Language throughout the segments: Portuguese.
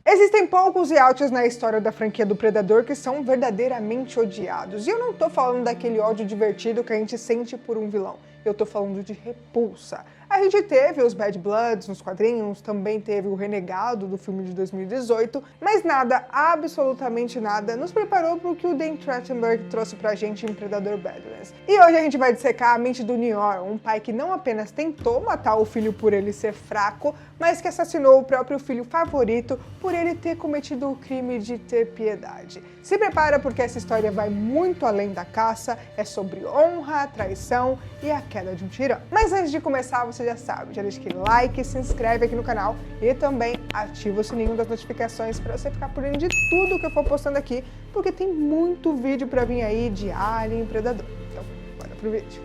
Existem poucos Yachts na história da franquia do Predador que são verdadeiramente odiados. E eu não tô falando daquele ódio divertido que a gente sente por um vilão. Eu tô falando de repulsa. A gente teve os Bad Bloods nos quadrinhos, também teve o Renegado do filme de 2018, mas nada, absolutamente nada, nos preparou para o que o Dan Trachtenberg trouxe pra gente em Predador Badlands. E hoje a gente vai dissecar a mente do Nior, um pai que não apenas tentou matar o filho por ele ser fraco, mas que assassinou o próprio filho favorito por ele ter cometido o crime de ter piedade. Se prepara porque essa história vai muito além da caça, é sobre honra, traição e a queda de um tirano. Mas antes de começar, você já sabe, já deixa aquele like, se inscreve aqui no canal e também ativa o sininho das notificações para você ficar por dentro de tudo que eu for postando aqui, porque tem muito vídeo para vir aí de Alien e Predador. Então, bora pro vídeo.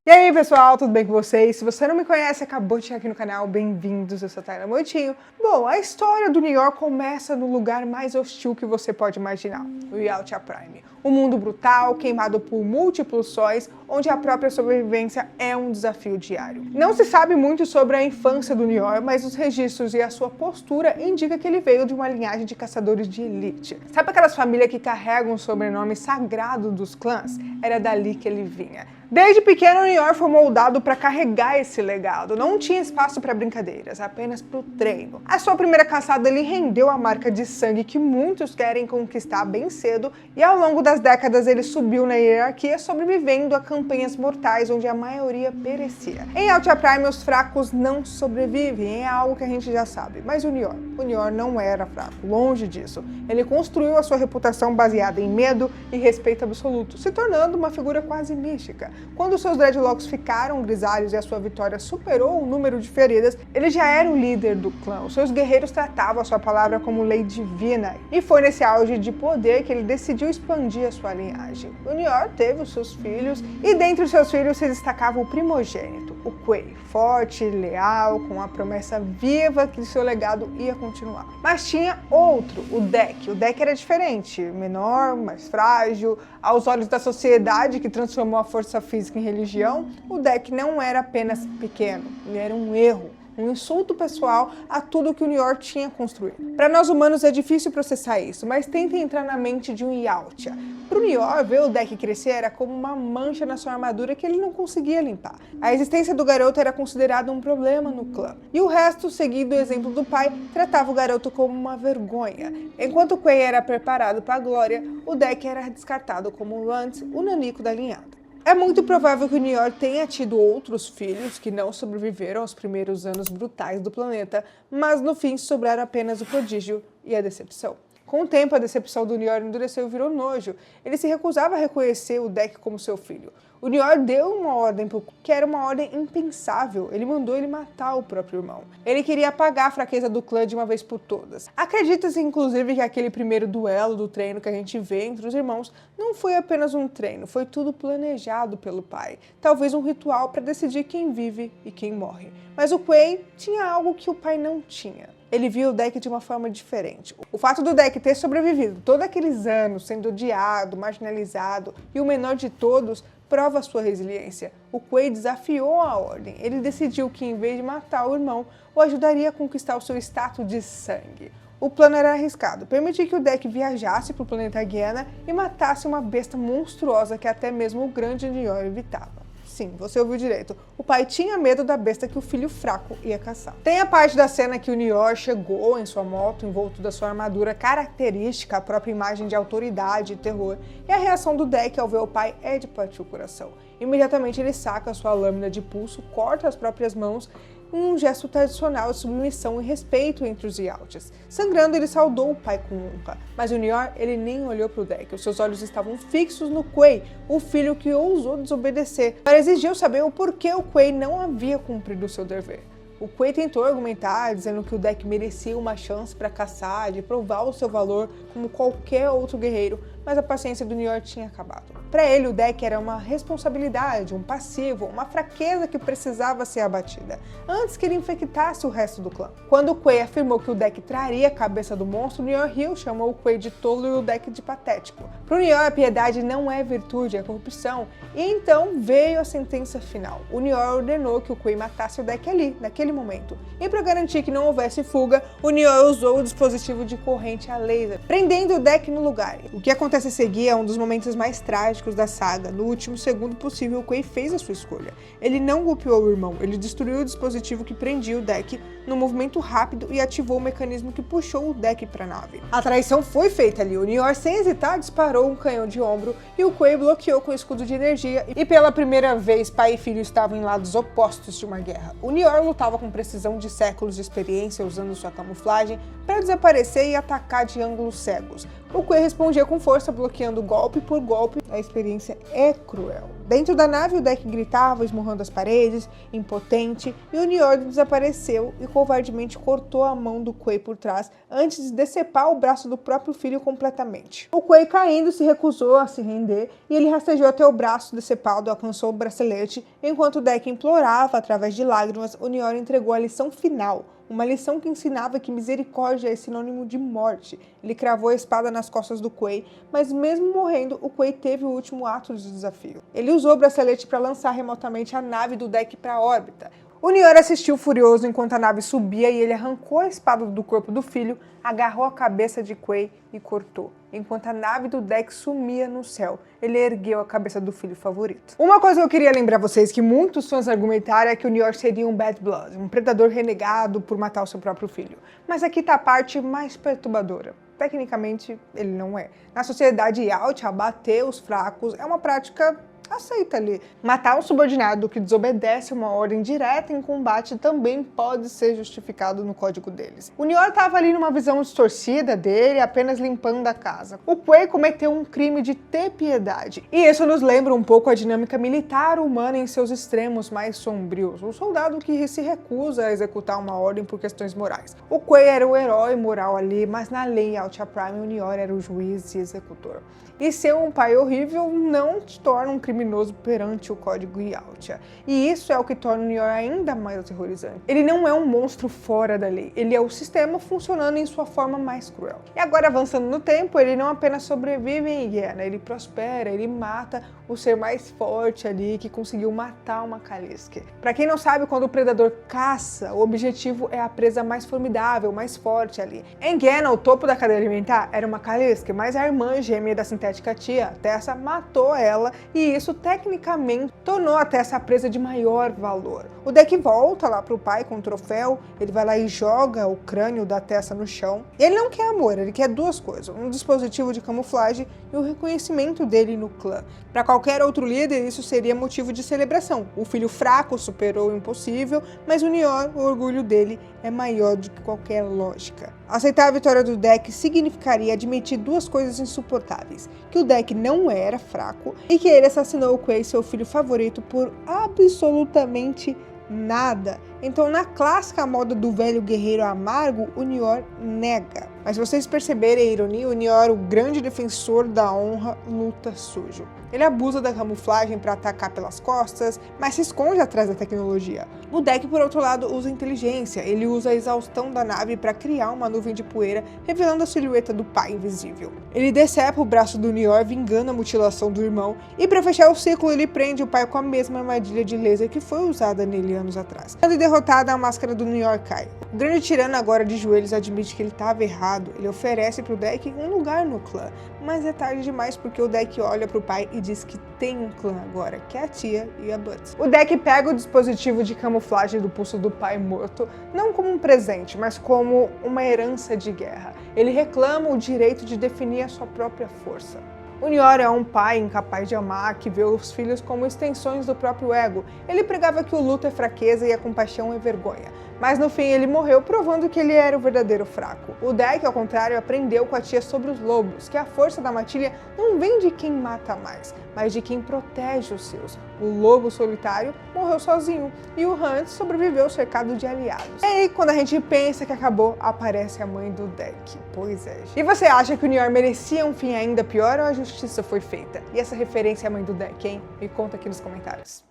E aí pessoal, tudo bem com vocês? Se você não me conhece, acabou de chegar aqui no canal, bem-vindos, eu sou a Tayla Moitinho. Bom, a história do New York começa no lugar mais hostil que você pode imaginar, o Yacht Prime. Um mundo brutal, queimado por múltiplos sóis, onde a própria sobrevivência é um desafio diário. Não se sabe muito sobre a infância do New York, mas os registros e a sua postura indicam que ele veio de uma linhagem de caçadores de elite. Sabe aquelas famílias que carregam o sobrenome sagrado dos clãs? Era dali que ele vinha. Desde pequeno, o New York foi moldado para carregar esse legado. Não tinha espaço para brincadeiras, apenas para o treino. A sua primeira caçada lhe rendeu a marca de sangue que muitos querem conquistar bem cedo, e ao longo das décadas ele subiu na hierarquia, sobrevivendo a campanhas mortais onde a maioria perecia. Em Yacht Prime, os fracos não sobrevivem, é algo que a gente já sabe. Mas o New York não era fraco, longe disso. Ele construiu a sua reputação baseada em medo e respeito absoluto, se tornando uma figura quase mística. Quando seus dreadlocks ficaram grisalhos e a sua vitória superou o número de feridas, ele já era o líder do clã. Os seus guerreiros tratavam a sua palavra como lei divina, e foi nesse auge de poder que ele decidiu expandir a sua linhagem. O New York teve os seus filhos, e dentre os seus filhos se destacava o primogênito, o Quay, forte, leal, com a promessa viva que seu legado ia continuar. Mas tinha outro, o Deck. O Deck era diferente, menor, mais frágil. Aos olhos da sociedade que transformou a força física em religião, o Deck não era apenas pequeno, ele era um erro, um insulto pessoal a tudo que o New York tinha construído. Para nós humanos é difícil processar isso, mas tenta entrar na mente de um Yautja. Para o New York, ver o Deck crescer era como uma mancha na sua armadura que ele não conseguia limpar. A existência do garoto era considerada um problema no clã, e o resto, seguindo o exemplo do pai, tratava o garoto como uma vergonha. Enquanto o Quay era preparado para a glória, o Deck era descartado como o Runt, o nanico da linhada. É muito provável que o New York tenha tido outros filhos que não sobreviveram aos primeiros anos brutais do planeta, mas no fim sobraram apenas o prodígio e a decepção. Com o tempo, a decepção do New York endureceu e virou nojo. Ele se recusava a reconhecer o Deck como seu filho. O New York deu uma ordem que era uma ordem impensável. Ele mandou ele matar o próprio irmão. Ele queria apagar a fraqueza do clã de uma vez por todas. Acredita-se, inclusive, que aquele primeiro duelo do treino que a gente vê entre os irmãos não foi apenas um treino, foi tudo planejado pelo pai. Talvez um ritual para decidir quem vive e quem morre. Mas o Quay tinha algo que o pai não tinha. Ele viu o Deck de uma forma diferente. O fato do Deck ter sobrevivido todos aqueles anos, sendo odiado, marginalizado e o menor de todos, prova sua resiliência. O Quay desafiou a ordem. Ele decidiu que, em vez de matar o irmão, o ajudaria a conquistar o seu status de sangue. O plano era arriscado, permitir que o Deck viajasse para o planeta Guiana e matasse uma besta monstruosa que até mesmo o grande New York evitava. Sim, você ouviu direito. O pai tinha medo da besta que o filho fraco ia caçar. Tem a parte da cena que o New York chegou em sua moto, envolto da sua armadura característica, a própria imagem de autoridade e terror, e a reação do Deck ao ver o pai é de partir o coração. Imediatamente ele saca sua lâmina de pulso, corta as próprias mãos, um gesto tradicional de submissão e respeito entre os Yautjas. Sangrando, ele saudou o pai com honra, mas o New York, ele nem olhou para o Deck. Os seus olhos estavam fixos no Quay, o filho que ousou desobedecer, para exigir saber o porquê o Quay não havia cumprido o seu dever. O Quay tentou argumentar, dizendo que o Deck merecia uma chance para caçar, de provar o seu valor como qualquer outro guerreiro, mas a paciência do Nior tinha acabado. Para ele, o Deck era uma responsabilidade, um passivo, uma fraqueza que precisava ser abatida, antes que ele infectasse o resto do clã. Quando o Quay afirmou que o Deck traria a cabeça do monstro, Nior riu, chamou o Quay de tolo e o Deck de patético. Para o Nior, a piedade não é virtude, é corrupção, e então veio a sentença final. O Nior ordenou que o Quay matasse o Deck ali, naquele momento, e para garantir que não houvesse fuga, o Nior usou o dispositivo de corrente a laser, prendendo o Deck no lugar. O que acontece a seguir é um dos momentos mais trágicos da saga. No último segundo possível, o Quay fez a sua escolha. Ele não golpeou o irmão, ele destruiu o dispositivo que prendia o Deck num movimento rápido e ativou o mecanismo que puxou o Deck para a nave. A traição foi feita ali. O Nior, sem hesitar, disparou um canhão de ombro e o Quay bloqueou com o escudo de energia, e pela primeira vez, pai e filho estavam em lados opostos de uma guerra. O Nior lutava com precisão de séculos de experiência, usando sua camuflagem para desaparecer e atacar de ângulos cegos. O Quay respondia com força, bloqueando golpe por golpe. A experiência é cruel. Dentro da nave, o Deck gritava, esmurrando as paredes, impotente, e o Nior desapareceu e covardemente cortou a mão do Quay por trás, antes de decepar o braço do próprio filho completamente. O Quay, caindo, se recusou a se render, e ele rastejou até o braço decepado, alcançou o bracelete. Enquanto o Deck implorava, através de lágrimas, o Nior entregou a lição final, uma lição que ensinava que misericórdia é sinônimo de morte. Ele cravou a espada nas costas do Quay, mas mesmo morrendo, o Quay teve o último ato de desafio. Ele usou o bracelete para lançar remotamente a nave do Deck para a órbita. O Nior assistiu furioso enquanto a nave subia e ele arrancou a espada do corpo do filho, agarrou a cabeça de Quay e cortou. Enquanto a nave do Deck sumia no céu, ele ergueu a cabeça do filho favorito. Uma coisa que eu queria lembrar vocês, que muitos fãs argumentaram, é que o Nior seria um bad blood, um predador renegado por matar o seu próprio filho. Mas aqui tá a parte mais perturbadora. Tecnicamente, ele não é. Na sociedade Yautja, abater os fracos é uma prática aceita ali. Matar um subordinado que desobedece uma ordem direta em combate também pode ser justificado no código deles. O Nior estava ali numa visão distorcida dele, apenas limpando a casa. O Quay cometeu um crime de ter piedade. E isso nos lembra um pouco a dinâmica militar humana em seus extremos mais sombrios. Um soldado que se recusa a executar uma ordem por questões morais. O Quay era o herói moral ali, mas na lei Yautja Prime, o Nior era o juiz e executor. E ser um pai horrível não te torna um criminoso perante o código Yautja. E isso é o que torna o Nior ainda mais aterrorizante. Ele não é um monstro fora da lei, ele é o sistema funcionando em sua forma mais cruel. E agora, avançando no tempo, ele não apenas sobrevive em Yenna, ele prospera, ele mata o ser mais forte ali, que conseguiu matar uma Kaliske. Pra quem não sabe, quando o predador caça, o objetivo é a presa mais formidável, mais forte ali. Em Yenna, o topo da cadeia alimentar era uma Kaliske, mas a irmã gêmea da sintética tia, a Tessa, matou ela, e isso tecnicamente tornou a Tessa a presa de maior valor. O Deck volta lá pro pai com o troféu, ele vai lá e joga o crânio da Tessa no chão. E ele não quer amor, ele quer duas coisas, um dispositivo de camuflagem e o reconhecimento dele no clã. Para qualquer outro líder, isso seria motivo de celebração. O filho fraco superou o impossível, mas o Nior, o orgulho dele, é maior do que qualquer lógica. Aceitar a vitória do Deck significaria admitir duas coisas insuportáveis: que o Deck não era fraco e que ele assassinou o Quay, seu filho favorito, por absolutamente nada. Então, na clássica moda do velho guerreiro amargo, o Nior nega. Mas se vocês perceberem a ironia, o Nior, o grande defensor da honra, luta sujo. Ele abusa da camuflagem para atacar pelas costas, mas se esconde atrás da tecnologia. O Deck, por outro lado, usa inteligência. Ele usa a exaustão da nave para criar uma nuvem de poeira, revelando a silhueta do pai invisível. Ele decepa o braço do Nior, vingando a mutilação do irmão, e para fechar o ciclo, ele prende o pai com a mesma armadilha de laser que foi usada nele anos atrás. Quando derrotada, a máscara do Nior cai. O grande tirano, agora de joelhos, admite que ele estava errado. Ele oferece para o Deck um lugar no clã, mas é tarde demais porque o Deck olha para o pai e diz que tem um clã agora, que é a tia e a Butz. O Deck pega o dispositivo de camuflagem do pulso do pai morto, não como um presente, mas como uma herança de guerra. Ele reclama o direito de definir a sua própria força. O Nior é um pai incapaz de amar, que vê os filhos como extensões do próprio ego. Ele pregava que o luto é fraqueza e a compaixão é vergonha. Mas no fim ele morreu, provando que ele era o verdadeiro fraco. O Deck, ao contrário, aprendeu com a tia sobre os lobos, que a força da matilha não vem de quem mata mais, mas de quem protege os seus. O lobo solitário morreu sozinho e o Hans sobreviveu cercado de aliados. E aí, quando a gente pensa que acabou, aparece a mãe do Deck. Pois é. E você acha que o Nior merecia um fim ainda pior ou a justiça foi feita? E essa referência à mãe do Deck, hein? Me conta aqui nos comentários.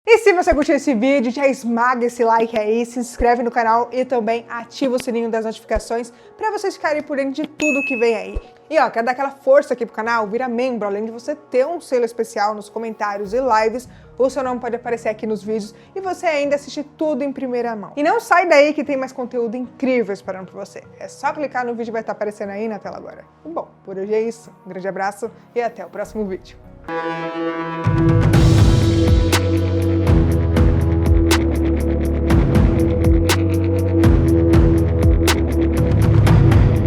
E se você curtiu esse vídeo, já esmaga esse like aí, se inscreve no canal e também ativa o sininho das notificações para vocês ficarem por dentro de tudo que vem aí. E ó, quer dar aquela força aqui pro canal? Vira membro, além de você ter um selo especial nos comentários e lives, o seu nome pode aparecer aqui nos vídeos e você ainda assiste tudo em primeira mão. E não sai daí que tem mais conteúdo incrível esperando por você. É só clicar no vídeo, vai estar aparecendo aí na tela agora. Bom, por hoje é isso. Um grande abraço e até o próximo vídeo.